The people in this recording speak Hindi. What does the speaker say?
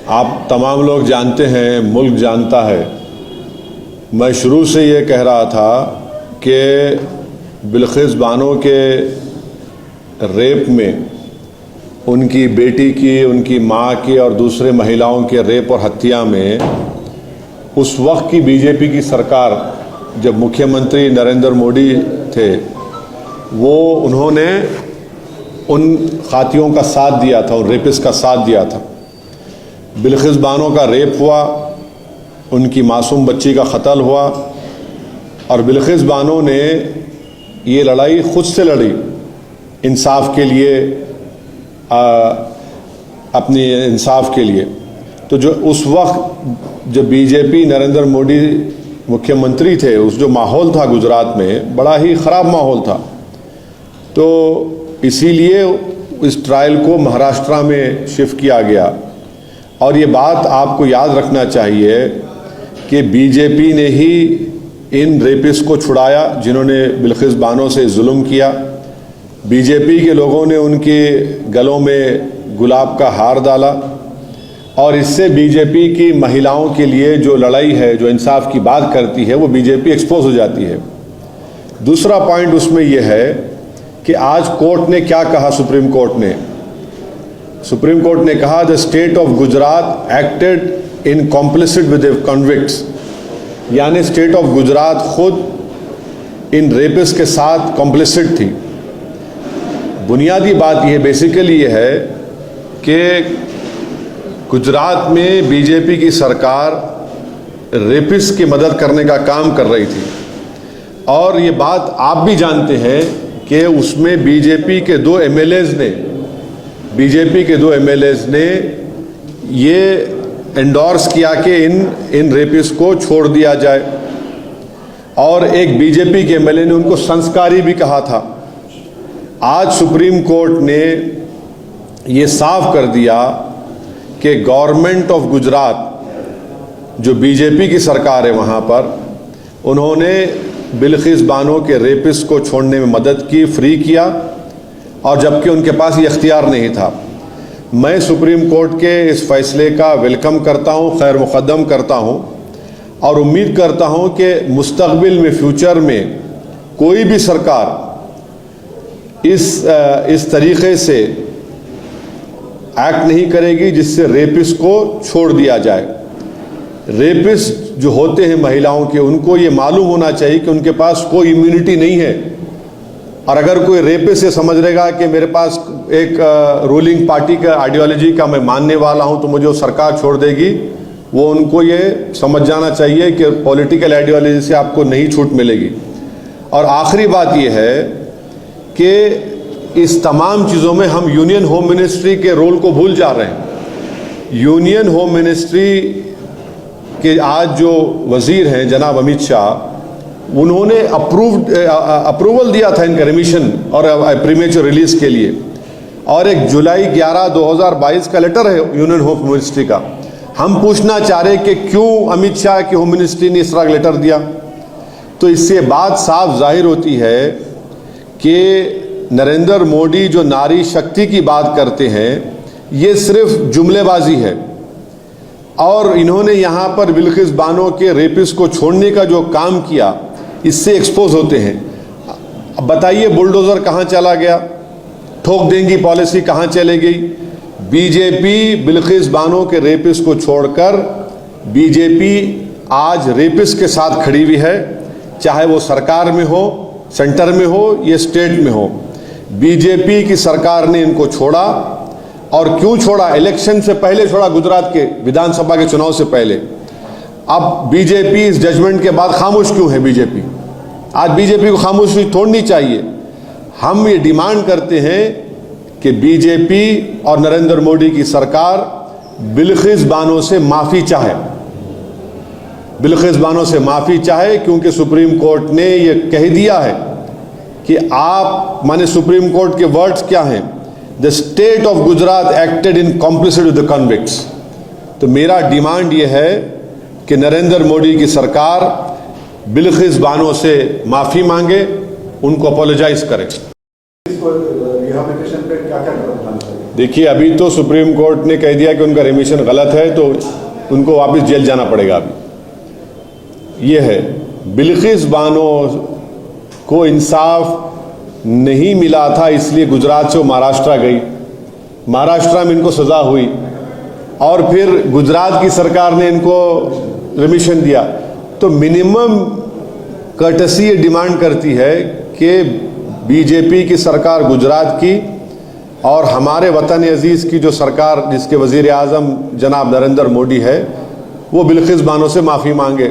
आप तमाम लोग जानते हैं, मुल्क जानता है, मैं शुरू से ये कह रहा था कि बिल्किस बानो के रेप में उनकी बेटी की, उनकी माँ की और दूसरे महिलाओं के रेप और हत्या में उस वक्त की बीजेपी की सरकार, जब मुख्यमंत्री नरेंद्र मोदी थे, उन्होंने उन खातियों का साथ दिया था, उन रेपिस्ट का साथ दिया था। बिल्किस बानो का रेप हुआ, उनकी मासूम बच्ची का कत्ल हुआ और बिल्किस बानो ने ये लड़ाई खुद से लड़ी इंसाफ के लिए, अपने इंसाफ के लिए। तो जो उस वक्त जब बीजेपी नरेंद्र मोदी मुख्यमंत्री थे, उस जो माहौल था गुजरात में, बड़ा ही ख़राब माहौल था। तो इसीलिए इस ट्रायल को महाराष्ट्र में शिफ्ट किया गया। और ये बात आपको याद रखना चाहिए कि बीजेपी ने ही इन रेपिस्ट को छुड़ाया जिन्होंने बिल्किस बानो से जुल्म किया। बीजेपी के लोगों ने उनके गलों में गुलाब का हार डाला और इससे बीजेपी की महिलाओं के लिए जो लड़ाई है, जो इंसाफ की बात करती है, वो बीजेपी एक्सपोज हो जाती है। दूसरा पॉइंट उसमें यह है कि आज कोर्ट ने क्या कहा, सुप्रीम कोर्ट ने कहा the state of Gujarat acted in complicit with the convicts, यानी स्टेट ऑफ गुजरात खुद इन रेपिस्ट के साथ कॉम्प्लिसिट थी। बुनियादी बात यह बेसिकली ये है कि गुजरात में बीजेपी की सरकार रेपिस्ट की मदद करने का काम कर रही थी और ये बात आप भी जानते हैं कि उसमें बीजेपी के दो एमएलएज ने ये एंडोर्स किया कि इन रेपिस्ट को छोड़ दिया जाए और एक बीजेपी के एमएलए ने उनको संस्कारी भी कहा था। आज सुप्रीम कोर्ट ने ये साफ कर दिया कि गवर्नमेंट ऑफ गुजरात, जो बीजेपी की सरकार है वहाँ पर, उन्होंने बिल्किस बानो के रेपिस्ट को छोड़ने में मदद की, फ्री किया, और जबकि उनके पास ये इख्तियार नहीं था। मैं सुप्रीम कोर्ट के इस फैसले का वेलकम करता हूँ, खैर मुक़द्दम करता हूँ और उम्मीद करता हूँ कि मुस्तक़बिल में, फ्यूचर में कोई भी सरकार इस तरीक़े से एक्ट नहीं करेगी जिससे रेपिस्ट को छोड़ दिया जाए। रेपिस्ट जो होते हैं महिलाओं के, उनको ये मालूम होना चाहिए कि उनके पास कोई इम्यूनिटी नहीं है और अगर कोई रेपिस्ट से समझ लेगा कि मेरे पास एक रूलिंग पार्टी का आइडियोलॉजी का मैं मानने वाला हूं तो मुझे वो सरकार छोड़ देगी, वो उनको ये समझ जाना चाहिए कि पॉलिटिकल आइडियोलॉजी से आपको नहीं छूट मिलेगी। और आखिरी बात ये है कि इस तमाम चीज़ों में हम यूनियन होम मिनिस्ट्री के रोल को भूल जा रहे हैं। यूनियन होम मिनिस्ट्री के आज जो वज़ीर हैं जनाब अमित शाह, उन्होंने अप्रूवल दिया था इनका रिमिशन और प्रीमेच्योर रिलीज के लिए, और एक जुलाई 11, 2022 का लेटर है यूनियन होम मिनिस्ट्री का। हम पूछना चाह रहे कि क्यों अमित शाह की होम मिनिस्ट्री ने इस तरह लेटर दिया। तो इससे बात साफ जाहिर होती है कि नरेंद्र मोदी जो नारी शक्ति की बात करते हैं, ये सिर्फ जुमलेबाजी है और इन्होंने यहाँ पर बिल्किस बानो के रेपिस्ट को छोड़ने का जो काम किया, इससे एक्सपोज होते हैं। अब बताइए बुलडोज़र कहाँ चला गया, ठोक देंगी पॉलिसी कहाँ चले गई। बीजेपी बिल्किस बानो के रेपिस्ट को छोड़कर बीजेपी आज रेपिस्ट के साथ खड़ी हुई है, चाहे वो सरकार में हो, सेंटर में हो या स्टेट में हो। बीजेपी की सरकार ने इनको छोड़ा और क्यों छोड़ा? इलेक्शन से पहले छोड़ा, गुजरात के विधानसभा के चुनाव से पहले। अब बीजेपी इस जजमेंट के बाद खामोश क्यों है? बीजेपी आज बीजेपी को खामोशी तोड़नी चाहिए। हम ये डिमांड करते हैं कि बीजेपी और नरेंद्र मोदी की सरकार बिल्किस बानो से माफ़ी चाहे, बिल्किस बानो से माफ़ी चाहे, क्योंकि सुप्रीम कोर्ट ने ये कह दिया है कि आप, माने सुप्रीम कोर्ट के वर्ड्स क्या हैं, the state of Gujarat acted in complicit with the convicts. तो मेरा डिमांड ये है कि नरेंद्र मोदी की सरकार बिल्किस बानो से माफ़ी मांगे, उनको अपोलोजाइज करें। रिहैबिलिटेशन पे क्या क्या करना चाहिए? देखिए, अभी तो सुप्रीम कोर्ट ने कह दिया कि उनका रिमिशन गलत है, तो उनको वापस जेल जाना पड़ेगा। अभी ये है, बिल्किस बानो को इंसाफ नहीं मिला था, इसलिए गुजरात से वो महाराष्ट्र गई, महाराष्ट्र में इनको सज़ा हुई और फिर गुजरात की सरकार ने इनको रिमिशन दिया। तो मिनिमम कर्टसी ये डिमांड करती है कि बीजेपी की सरकार गुजरात की और हमारे वतन अजीज़ की जो सरकार, जिसके वज़ीर आज़म जनाब नरेंद्र मोदी है, वो बिल्किस बानो से माफ़ी मांगे।